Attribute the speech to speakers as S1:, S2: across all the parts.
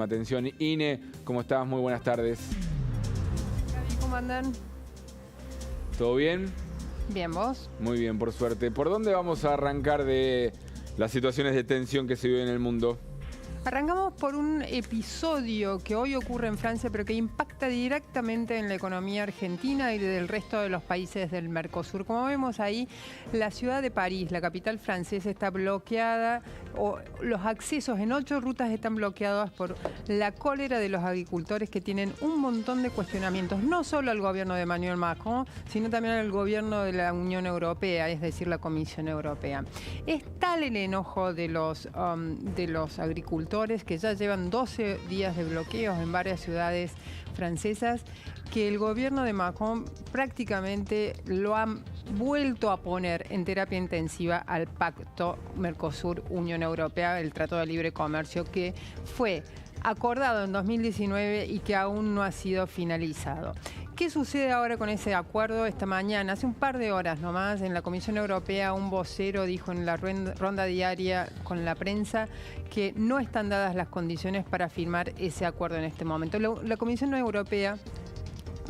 S1: Atención, Ine, ¿cómo estás? Muy buenas tardes.
S2: Gaby, ¿cómo andan?
S1: ¿Todo bien?
S2: Bien, ¿vos?
S1: Muy bien, por suerte. ¿Por dónde vamos a arrancar de las situaciones de tensión que se viven en el mundo?
S2: Arrancamos por un episodio que hoy ocurre en Francia, pero que impacta directamente en la economía argentina y del resto de los países del Mercosur. Como vemos ahí, la ciudad de París, la capital francesa, está bloqueada, o los accesos en 8 rutas están bloqueados por la cólera de los agricultores que tienen un montón de cuestionamientos, no solo al gobierno de Emmanuel Macron, sino también al gobierno de la Unión Europea, es decir, la Comisión Europea. Es tal el enojo de los agricultores que ya llevan 12 días de bloqueos en varias ciudades francesas, que el gobierno de Macron prácticamente lo han vuelto a poner en terapia intensiva al pacto Mercosur-Unión Europea, el Trato de Libre Comercio, que fue acordado en 2019 y que aún no ha sido finalizado. ¿Qué sucede ahora con ese acuerdo? Esta mañana, hace un par de horas nomás, en la Comisión Europea, un vocero dijo en la ronda diaria con la prensa que no están dadas las condiciones para firmar ese acuerdo en este momento. La Comisión Europea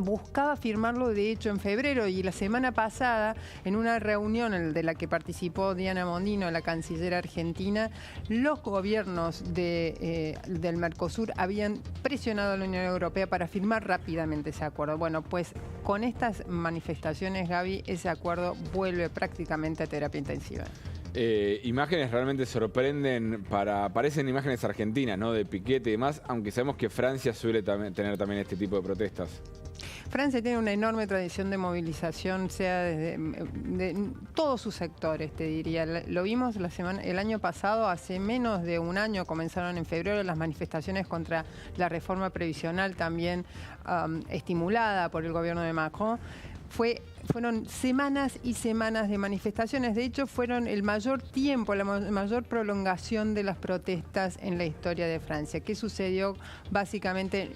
S2: buscaba firmarlo, de hecho, en febrero, y la semana pasada, en una reunión de la que participó Diana Mondino, la canciller argentina, los gobiernos del Mercosur habían presionado a la Unión Europea para firmar rápidamente ese acuerdo. Bueno, pues con estas manifestaciones, Gaby, ese acuerdo vuelve prácticamente a terapia intensiva.
S1: Imágenes realmente sorprenden, parecen imágenes argentinas, ¿no? De piquete y demás, aunque sabemos que Francia suele tener también este tipo de protestas.
S2: Francia tiene una enorme tradición de movilización, sea de todos sus sectores, te diría. Lo vimos el año pasado, hace menos de un año, comenzaron en febrero las manifestaciones contra la reforma previsional, también estimulada por el gobierno de Macron. Fueron semanas y semanas de manifestaciones. De hecho, fueron el mayor tiempo, la mayor prolongación de las protestas en la historia de Francia. ¿Qué sucedió? Básicamente,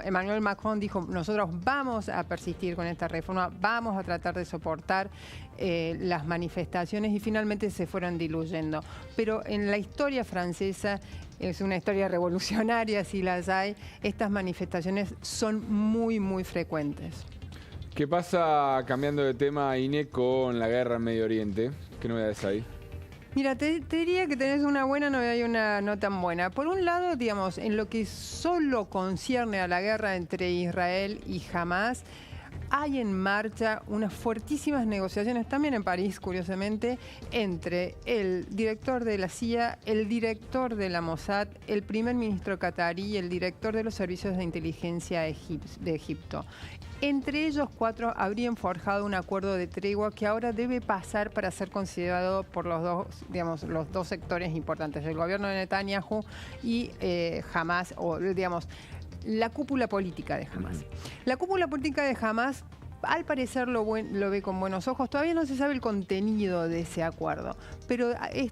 S2: Emmanuel Macron dijo: nosotros vamos a persistir con esta reforma, vamos a tratar de soportar las manifestaciones, y finalmente se fueron diluyendo. Pero en la historia francesa, es una historia revolucionaria, si las hay, estas manifestaciones son muy, muy frecuentes.
S1: ¿Qué pasa, cambiando de tema, Ine, con la guerra en Medio Oriente? ¿Qué novedades hay?
S2: Mira, te diría que tenés una buena novedad y una no tan buena. Por un lado, digamos, en lo que solo concierne a la guerra entre Israel y Hamás, hay en marcha unas fuertísimas negociaciones, también en París, curiosamente, entre el director de la CIA, el director de la Mossad, el primer ministro catarí y el director de los servicios de inteligencia de Egipto. Entre ellos 4 habrían forjado un acuerdo de tregua que ahora debe pasar para ser considerado por los dos sectores importantes, el gobierno de Netanyahu y Hamás, o digamos, la cúpula política de Hamás. La cúpula política de Hamás, al parecer, lo ve con buenos ojos. Todavía no se sabe el contenido de ese acuerdo, pero es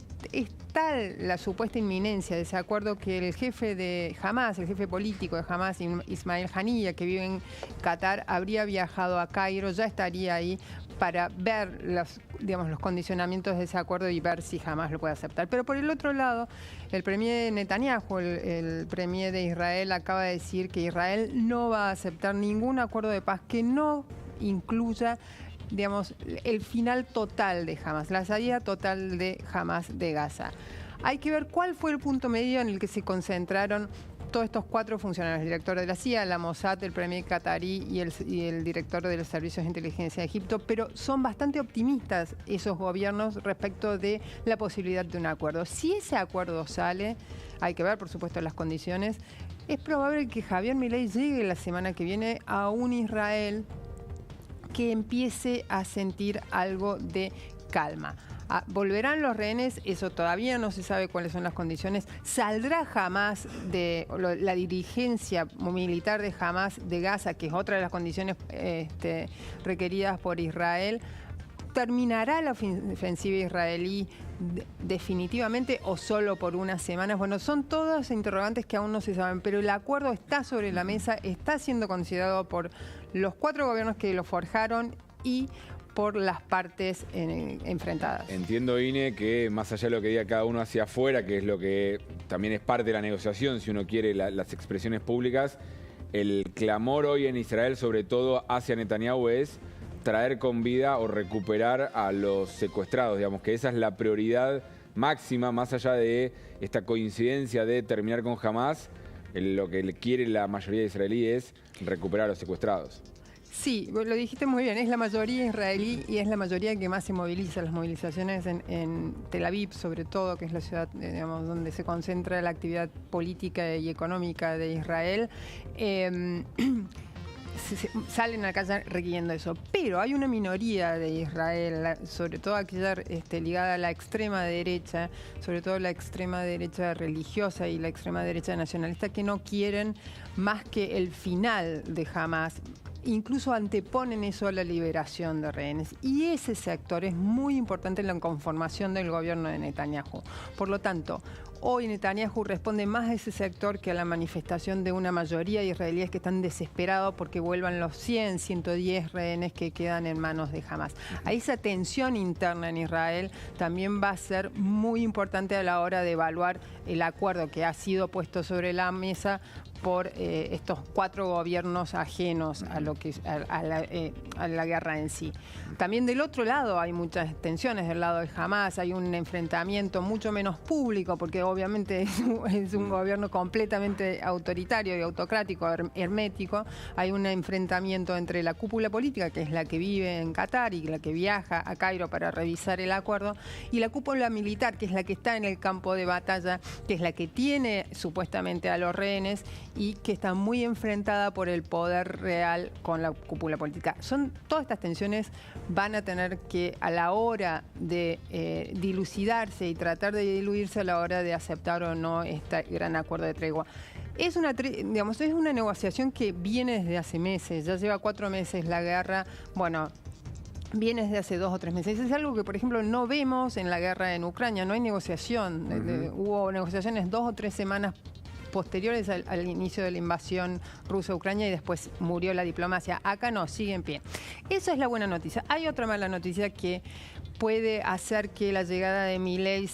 S2: tal la supuesta inminencia de ese acuerdo que el jefe de Hamás, el jefe político de Hamás, Ismail Haniyeh, que vive en Qatar, habría viajado a Cairo, ya estaría ahí para ver los condicionamientos de ese acuerdo y ver si Hamás lo puede aceptar. Pero por el otro lado, el premier Netanyahu, el premier de Israel, acaba de decir que Israel no va a aceptar ningún acuerdo de paz que no incluya, digamos, el final total de Hamás, la salida total de Hamás de Gaza. Hay que ver cuál fue el punto medio en el que se concentraron todos estos 4 funcionarios: el director de la CIA, la Mossad, el premier catarí y el director de los servicios de inteligencia de Egipto, pero son bastante optimistas esos gobiernos respecto de la posibilidad de un acuerdo. Si ese acuerdo sale, hay que ver, por supuesto, las condiciones. Es probable que Javier Milei llegue la semana que viene a un Israel que empiece a sentir algo de calma. ¿Volverán los rehenes? Eso todavía no se sabe cuáles son las condiciones. ¿Saldrá Hamás la dirigencia militar de Hamás de Gaza, que es otra de las condiciones requeridas por Israel? ¿Terminará la ofensiva israelí definitivamente o solo por unas semanas? Bueno, son todas interrogantes que aún no se saben, pero el acuerdo está sobre la mesa, está siendo considerado por los 4 gobiernos que lo forjaron y por las partes enfrentadas.
S1: Entiendo, Ine, que más allá de lo que diga cada uno hacia afuera, que es lo que también es parte de la negociación, si uno quiere las expresiones públicas, el clamor hoy en Israel, sobre todo hacia Netanyahu, es traer con vida o recuperar a los secuestrados, digamos que esa es la prioridad máxima, más allá de esta coincidencia de terminar con Hamás, lo que quiere la mayoría de israelíes es recuperar a los secuestrados.
S2: Sí, lo dijiste muy bien, es la mayoría israelí y es la mayoría que más se moviliza. Las movilizaciones en Tel Aviv, sobre todo, que es la ciudad, digamos, donde se concentra la actividad política y económica de Israel, salen a la calle requiriendo eso. Pero hay una minoría de Israel, sobre todo aquella ligada a la extrema derecha, sobre todo la extrema derecha religiosa y la extrema derecha nacionalista, que no quieren más que el final de Hamás. Incluso anteponen eso a la liberación de rehenes. Y ese sector es muy importante en la conformación del gobierno de Netanyahu. Por lo tanto, hoy Netanyahu responde más a ese sector que a la manifestación de una mayoría de israelíes que están desesperados porque vuelvan los 100, 110 rehenes que quedan en manos de Hamás. A esa tensión interna en Israel también va a ser muy importante a la hora de evaluar el acuerdo que ha sido puesto sobre la mesa por estos 4 gobiernos ajenos a lo que a la guerra en sí. También del otro lado hay muchas tensiones, del lado de Hamás hay un enfrentamiento mucho menos público, porque obviamente es un gobierno completamente autoritario y autocrático, hermético. Hay un enfrentamiento entre la cúpula política, que es la que vive en Qatar y la que viaja a Cairo para revisar el acuerdo, y la cúpula militar, que es la que está en el campo de batalla, que es la que tiene supuestamente a los rehenes y que está muy enfrentada por el poder real con la cúpula política. Todas estas tensiones van a tener que, a la hora de dilucidarse y tratar de diluirse a la hora de aceptar o no este gran acuerdo de tregua. Es una negociación que viene desde hace meses, ya lleva 4 meses la guerra, bueno, viene desde hace 2 o 3 meses. Es algo que, por ejemplo, no vemos en la guerra en Ucrania, no hay negociación. Hubo negociaciones 2 o 3 semanas posteriores al inicio de la invasión rusa a Ucrania y después murió la diplomacia. Acá no, sigue en pie. Esa es la buena noticia. Hay otra mala noticia que puede hacer que la llegada de Milei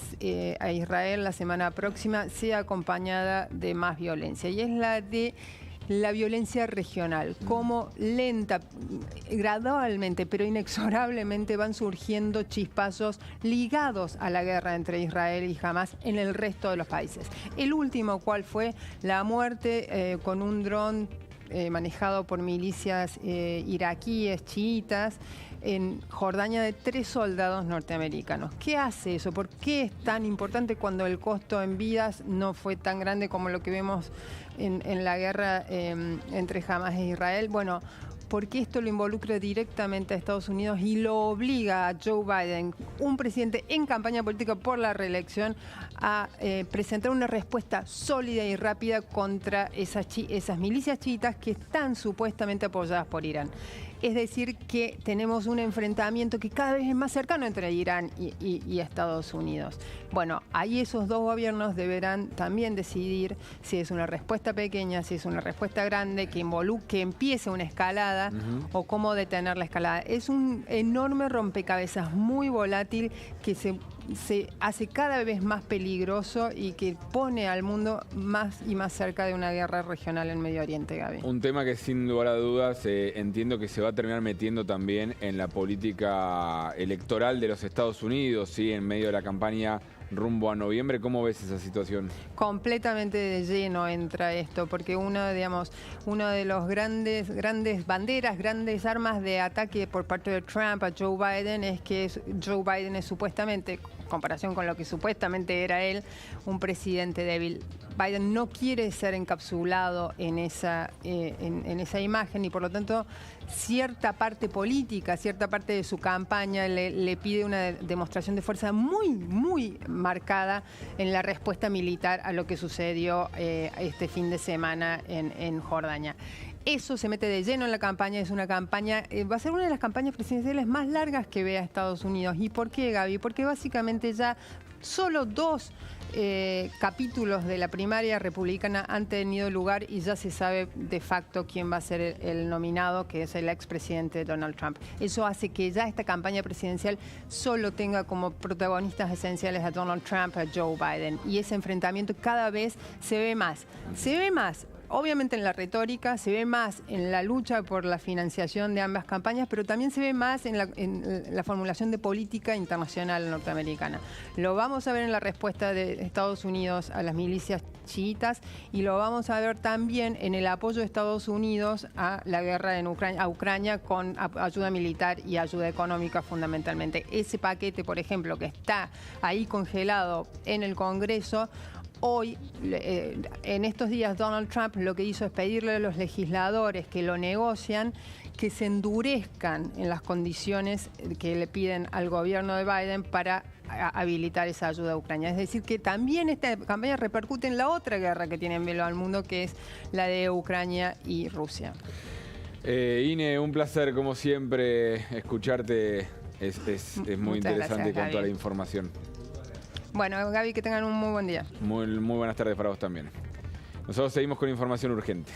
S2: a Israel la semana próxima sea acompañada de más violencia, y es la de la violencia regional, cómo lenta, gradualmente, pero inexorablemente van surgiendo chispazos ligados a la guerra entre Israel y Hamás en el resto de los países. El último, ¿cuál fue? La muerte con un dron manejado por milicias iraquíes, chiitas, en Jordania, de 3 soldados norteamericanos. ¿Qué hace eso? ¿Por qué es tan importante cuando el costo en vidas no fue tan grande como lo que vemos en la guerra entre Hamás e Israel? Bueno, porque esto lo involucra directamente a Estados Unidos y lo obliga a Joe Biden, un presidente en campaña política por la reelección, a presentar una respuesta sólida y rápida contra esas milicias chiitas que están supuestamente apoyadas por Irán. Es decir, que tenemos un enfrentamiento que cada vez es más cercano entre Irán y Estados Unidos. Bueno, ahí esos 2 gobiernos deberán también decidir si es una respuesta pequeña, si es una respuesta grande, que empiece una escalada o cómo detener la escalada. Es un enorme rompecabezas muy volátil que se hace cada vez más peligroso y que pone al mundo más y más cerca de una guerra regional en Medio Oriente, Gaby.
S1: Un tema que sin lugar a dudas entiendo que se va a terminar metiendo también en la política electoral de los Estados Unidos, ¿sí? En medio de la campaña rumbo a noviembre. ¿Cómo ves esa situación?
S2: Completamente de lleno entra esto, porque uno de los grandes banderas, grandes armas de ataque por parte de Trump a Joe Biden es que Joe Biden es supuestamente, en comparación con lo que supuestamente era él, un presidente débil. Biden no quiere ser encapsulado en esa imagen y por lo tanto cierta parte política, cierta parte de su campaña le pide una demostración de fuerza muy, muy marcada en la respuesta militar a lo que sucedió este fin de semana en Jordania. Eso se mete de lleno en la campaña, es una campaña, va a ser una de las campañas presidenciales más largas que vea Estados Unidos. ¿Y por qué, Gaby? Porque básicamente ya solo 2 capítulos de la primaria republicana han tenido lugar y ya se sabe de facto quién va a ser el nominado, que es el expresidente Donald Trump. Eso hace que ya esta campaña presidencial solo tenga como protagonistas esenciales a Donald Trump, a Joe Biden. Y ese enfrentamiento cada vez se ve más. Se ve más, obviamente, en la retórica, se ve más en la lucha por la financiación de ambas campañas, pero también se ve más en la formulación de política internacional norteamericana. Lo vamos a ver en la respuesta de Estados Unidos a las milicias chiitas y lo vamos a ver también en el apoyo de Estados Unidos a la guerra en Ucrania con ayuda militar y ayuda económica fundamentalmente. Ese paquete, por ejemplo, que está ahí congelado en el Congreso, hoy, en estos días, Donald Trump lo que hizo es pedirle a los legisladores que lo negocian que se endurezcan en las condiciones que le piden al gobierno de Biden para habilitar esa ayuda a Ucrania. Es decir, que también esta campaña repercute en la otra guerra que tiene en velo al mundo, que es la de Ucrania y Rusia.
S1: Ine, un placer, como siempre, escucharte. Es muy interesante con toda la información.
S2: Bueno, Gaby, que tengan un muy buen día.
S1: Muy buenas tardes para vos también. Nosotros seguimos con información urgente.